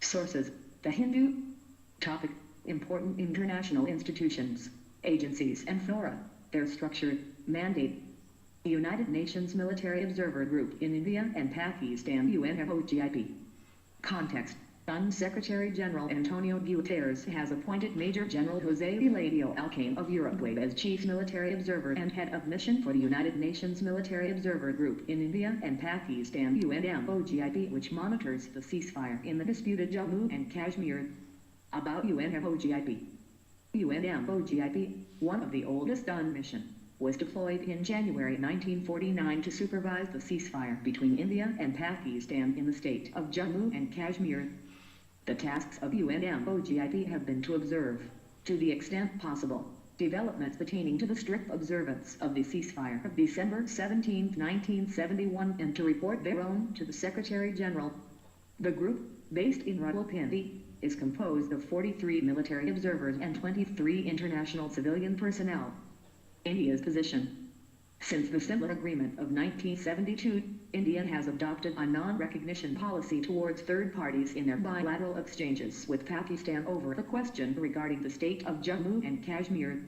Sources: The Hindu. Topic: Important international institutions, agencies and fora, their structure, mandate. United Nations Military Observer Group in India and Pakistan UNMOGIP. Context: UN Secretary General Antonio Guterres has appointed Major General José Eladio Alcaine of Uruguay as Chief Military Observer and Head of Mission for the United Nations Military Observer Group in India and Pakistan UNMOGIP, which monitors the ceasefire in the disputed Jammu and Kashmir. About UNMOGIP. UNMOGIP, one of the oldest UN missions, was deployed in January 1949 to supervise the ceasefire between India and Pakistan in the state of Jammu and Kashmir. The tasks of UNMOGIP have been to observe, to the extent possible, developments pertaining to the strict observance of the ceasefire of December 17, 1971, and to report thereon to the Secretary General. The group, based in Rawalpindi, is composed of 43 military observers and 23 international civilian personnel. India's position. Since the Simla Agreement of 1972, India has adopted a non-recognition policy towards third parties in their bilateral exchanges with Pakistan over the question regarding the state of Jammu and Kashmir.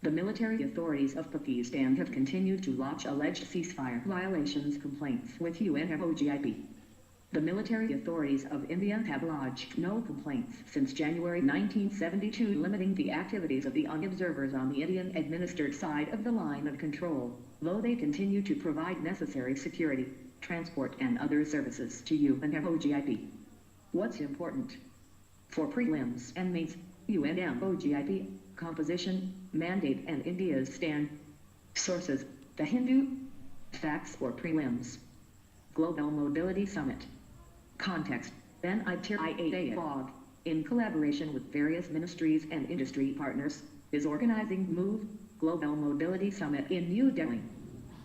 The military authorities of Pakistan have continued to lodge alleged ceasefire violations complaints with UNMOGIP. The military authorities of India have lodged no complaints since January 1972 limiting the activities of the UN observers on the Indian-administered side of the line of control, though they continue to provide necessary security, transport and other services to UNMOGIP. What's important? For prelims and mains, UNMOGIP, composition, mandate and India's stand. Sources: The Hindu. Facts for prelims. Global Mobility Summit. Context: Ben Ibtiraiyabad, in collaboration with various ministries and industry partners, is organizing MOVE, Global Mobility Summit in New Delhi.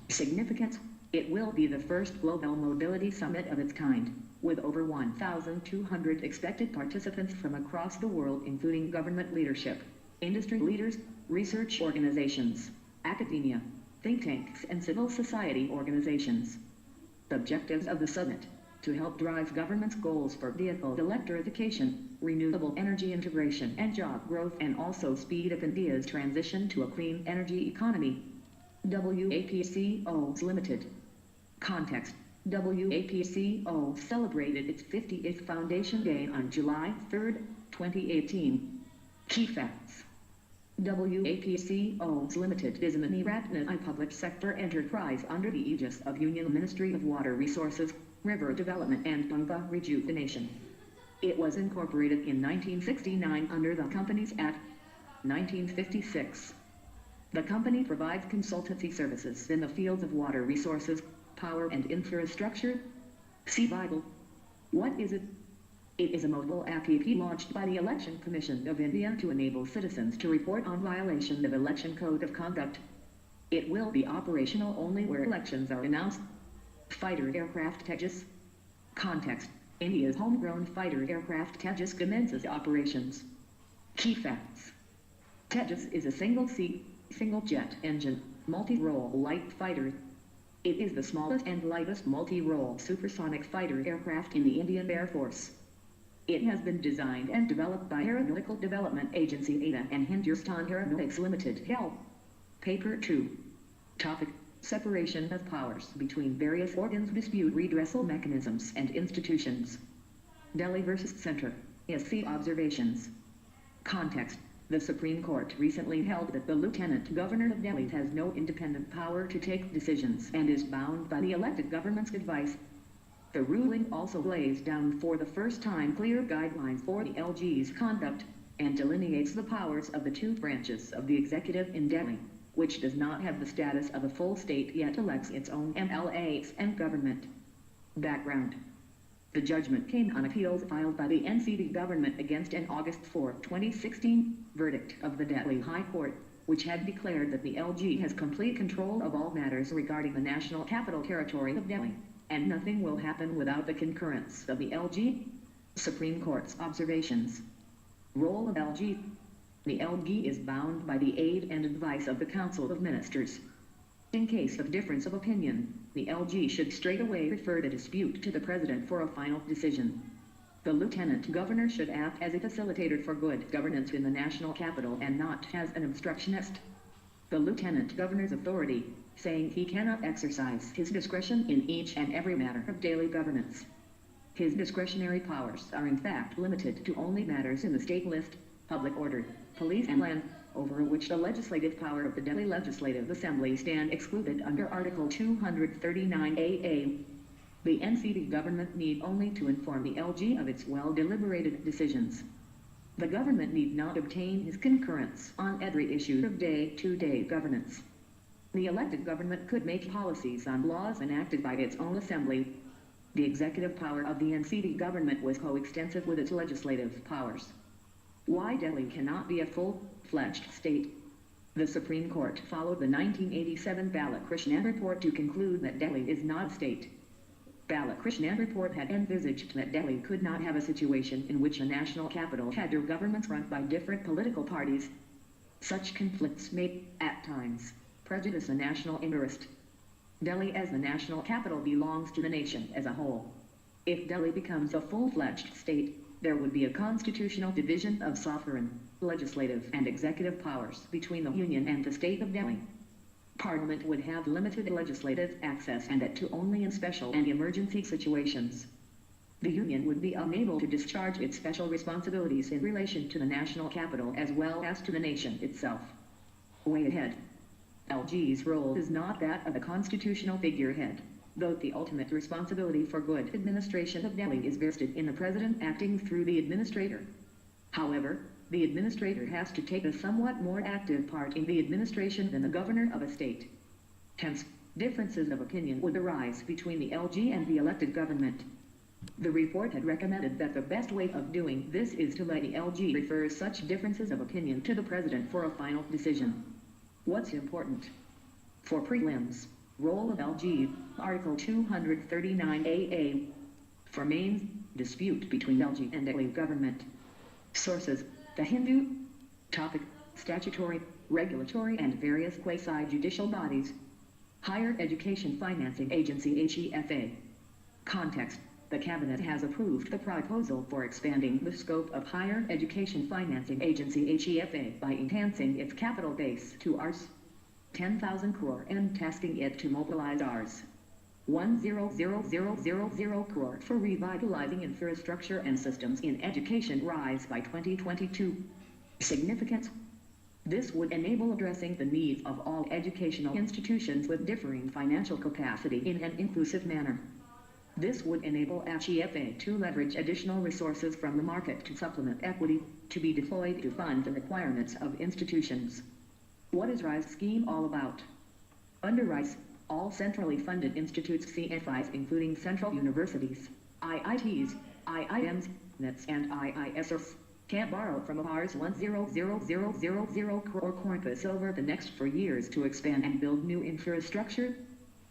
Significance: it will be the first Global Mobility Summit of its kind, with over 1,200 expected participants from across the world, including government leadership, industry leaders, research organizations, academia, think tanks and civil society organizations. The objectives of the summit: to help drive government's goals for vehicle electrification, renewable energy integration and job growth, and also speed up India's transition to a clean energy economy. WAPCO Limited. Context: WAPCO celebrated its 50th Foundation Day on July 3, 2018. Key facts: WAPCO Limited is an Emiratna public sector enterprise under the aegis of Union Ministry of Water Resources, River Development and Ganga Rejuvenation. It was incorporated in 1969 under the Companies Act 1956. The company provides consultancy services in the fields of water resources, power and infrastructure. See Bible. What is it? It is a mobile app launched by the Election Commission of India to enable citizens to report on violation of Election Code of Conduct. It will be operational only where elections are announced. Fighter aircraft Tejas. Context: India's homegrown fighter aircraft Tejas commences operations. Key facts: Tejas is a single-seat, single-jet engine, multi-role light fighter. It is the smallest and lightest multi-role supersonic fighter aircraft in the Indian Air Force. It has been designed and developed by Aeronautical Development Agency (ADA) and Hindustan Aeronautics Limited. Help. Paper 2. Topic: Separation of powers between various organs, dispute redressal mechanisms and institutions. Delhi vs. Center. SC Observations. Context: The Supreme Court recently held that the Lieutenant Governor of Delhi has no independent power to take decisions and is bound by the elected government's advice. The ruling also lays down for the first time clear guidelines for the LG's conduct, and delineates the powers of the two branches of the executive in Delhi, which does not have the status of a full state yet elects its own MLAs and government. Background: the judgment came on appeals filed by the NCD government against an August 4, 2016, verdict of the Delhi High Court, which had declared that the LG has complete control of all matters regarding the National Capital Territory of Delhi, and nothing will happen without the concurrence of the LG. Supreme Court's observations. Role of LG. The LG is bound by the aid and advice of the Council of Ministers. In case of difference of opinion, the LG should straightaway refer the dispute to the President for a final decision. The Lieutenant Governor should act as a facilitator for good governance in the national capital and not as an obstructionist. The Lieutenant Governor's authority, saying he cannot exercise his discretion in each and every matter of daily governance. His discretionary powers are in fact limited to only matters in the state list, public order, police and land, over which the legislative power of the Delhi Legislative Assembly stand excluded under Article 239 AA. The NCD government need only to inform the LG of its well-deliberated decisions. The government need not obtain his concurrence on every issue of day-to-day governance. The elected government could make policies on laws enacted by its own assembly. The executive power of the NCD government was coextensive with its legislative powers. Why Delhi cannot be a full-fledged state? The Supreme Court followed the 1987 Balakrishnan report to conclude that Delhi is not a state. Balakrishnan report had envisaged that Delhi could not have a situation in which a national capital had two governments run by different political parties. Such conflicts may, at times, prejudice a national interest. Delhi as the national capital belongs to the nation as a whole. If Delhi becomes a full-fledged state, there would be a constitutional division of sovereign, legislative and executive powers between the Union and the state of Delhi. Parliament would have limited legislative access and that to only in special and emergency situations. The Union would be unable to discharge its special responsibilities in relation to the national capital as well as to the nation itself. Way ahead. LG's role is not that of a constitutional figurehead, though the ultimate responsibility for good administration of Delhi is vested in the President acting through the administrator. However, the administrator has to take a somewhat more active part in the administration than the governor of a state. Hence, differences of opinion would arise between the LG and the elected government. The report had recommended that the best way of doing this is to let the LG refer such differences of opinion to the President for a final decision. What's important? For prelims, role of LG, Article 239 AA. For mains, dispute between LG and Delhi government. Sources, The Hindu. Topic, statutory, regulatory and various quasi-judicial bodies. Higher Education Financing Agency HEFA. Context, the Cabinet has approved the proposal for expanding the scope of Higher Education Financing Agency HEFA by enhancing its capital base to Rs. 10,000 crore and tasking it to mobilize Rs. 100,000 crore for revitalizing infrastructure and systems in education rise by 2022. Significance. This would enable addressing the needs of all educational institutions with differing financial capacity in an inclusive manner. This would enable HEFA to leverage additional resources from the market to supplement equity, to be deployed to fund the requirements of institutions. What is RISE scheme all about? Under RISE, all centrally funded institutes CFIs including central universities, IITs, IIMs, NETs and IISers, can borrow from Rs 100,000 crore corpus over the next 4 years to expand and build new infrastructure.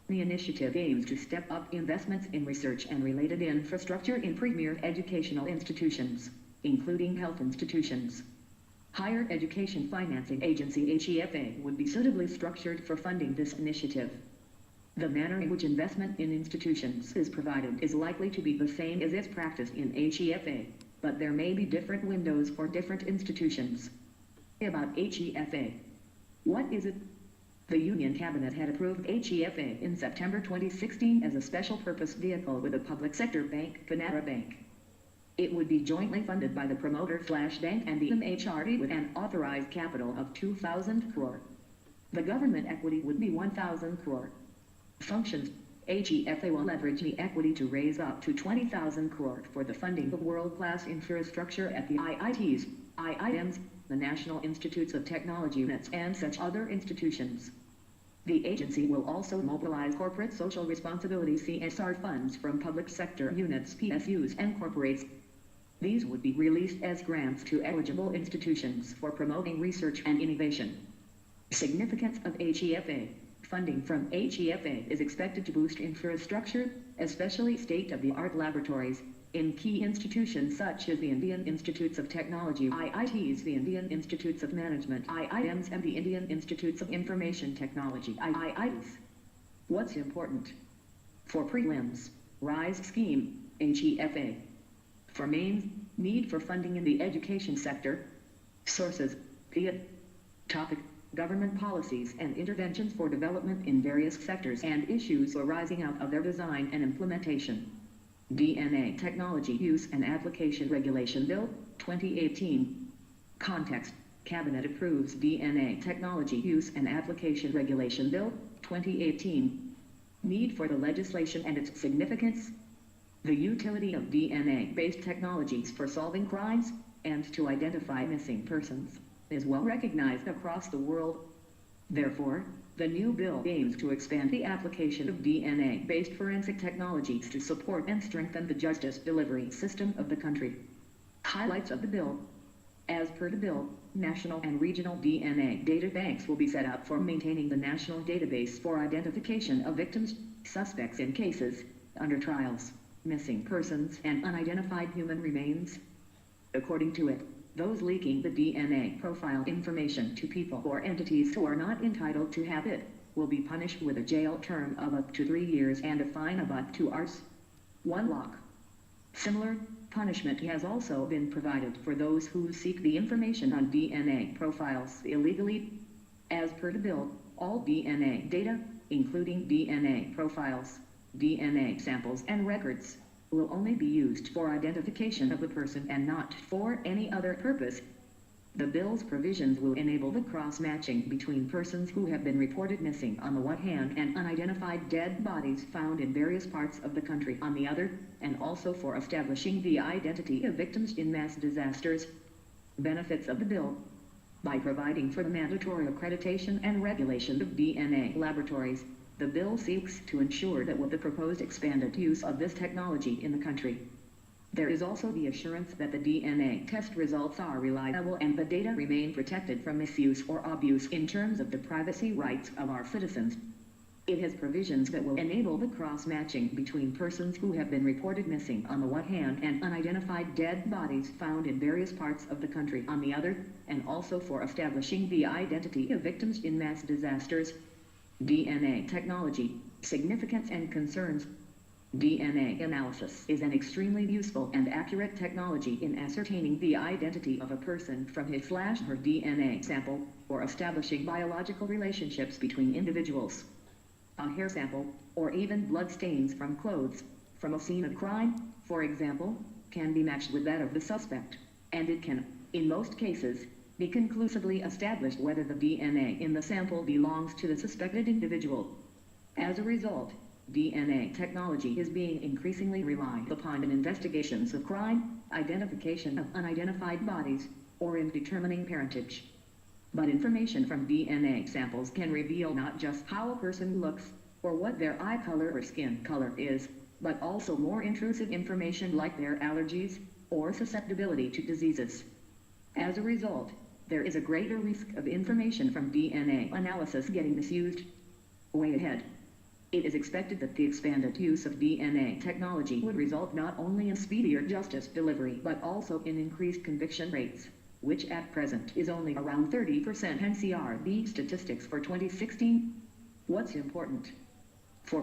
The initiative aims to step up investments in research and related infrastructure in premier educational institutions, including health institutions. Higher Education Financing Agency HEFA would be suitably structured for funding this initiative. The manner in which investment in institutions is provided is likely to be the same as is practiced in HEFA, but there may be different windows for different institutions. About HEFA. What is it? The Union Cabinet had approved HEFA in September 2016 as a special purpose vehicle with a public sector bank, Canara Bank. It would be jointly funded by the promoter Flash Bank and the MHRD with an authorized capital of 2,000 crore. The government equity would be 1,000 crore. Functions. HEFA will leverage the equity to raise up to 20,000 crore for the funding of world-class infrastructure at the IITs, IIMs, the National Institutes of Technology units and such other institutions. The agency will also mobilize corporate social responsibility CSR funds from public sector units PSUs and corporates. These would be released as grants to eligible institutions for promoting research and innovation. Significance of HEFA. Funding from HEFA is expected to boost infrastructure, especially state-of-the-art laboratories, in key institutions such as the Indian Institutes of Technology IITs, the Indian Institutes of Management IIMs, and the Indian Institutes of Information Technology IITs. What's important? For prelims, RISE scheme, HEFA. For main need for funding in the education sector. Sources, PIA. Topic, government policies and interventions for development in various sectors and issues arising out of their design and implementation. DNA Technology Use and Application Regulation Bill, 2018. Context, Cabinet approves DNA Technology Use and Application Regulation Bill, 2018. Need for the legislation and its significance. The utility of DNA-based technologies for solving crimes and to identify missing persons is well recognized across the world. Therefore, the new bill aims to expand the application of DNA-based forensic technologies to support and strengthen the justice delivery system of the country. Highlights of the bill. As per the bill, national and regional DNA data banks will be set up for maintaining the national database for identification of victims, suspects in cases, under trials, missing persons, and unidentified human remains. According to it, those leaking the DNA profile information to people or entities who are not entitled to have it will be punished with a jail term of up to 3 years and a fine of up to Rs. 1 lakh. Similar punishment has also been provided for those who seek the information on DNA profiles illegally. As per the bill, all DNA data, including DNA profiles, DNA samples and records, will only be used for identification of the person and not for any other purpose. The bill's provisions will enable the cross-matching between persons who have been reported missing on the one hand and unidentified dead bodies found in various parts of the country on the other, and also for establishing the identity of victims in mass disasters. Benefits of the bill. By providing for the mandatory accreditation and regulation of DNA laboratories, the bill seeks to ensure that with the proposed expanded use of this technology in the country, there is also the assurance that the DNA test results are reliable and the data remain protected from misuse or abuse in terms of the privacy rights of our citizens. It has provisions that will enable the cross-matching between persons who have been reported missing on the one hand and unidentified dead bodies found in various parts of the country on the other, and also for establishing the identity of victims in mass disasters. DNA technology, significance and concerns. DNA analysis is an extremely useful and accurate technology in ascertaining the identity of a person from his/her DNA sample, or establishing biological relationships between individuals. A hair sample, or even blood stains from clothes, from a scene of crime, for example, can be matched with that of the suspect, and it can, in most cases, be conclusively established whether the DNA in the sample belongs to the suspected individual. As a result, DNA technology is being increasingly relied upon in investigations of crime, identification of unidentified bodies, or in determining parentage. But information from DNA samples can reveal not just how a person looks, or what their eye color or skin color is, but also more intrusive information like their allergies, or susceptibility to diseases. As a result, there is a greater risk of information from DNA analysis getting misused. Way ahead. It is expected that the expanded use of DNA technology would result not only in speedier justice delivery but also in increased conviction rates, which at present is only around 30%. NCRB statistics for 2016. What's important? For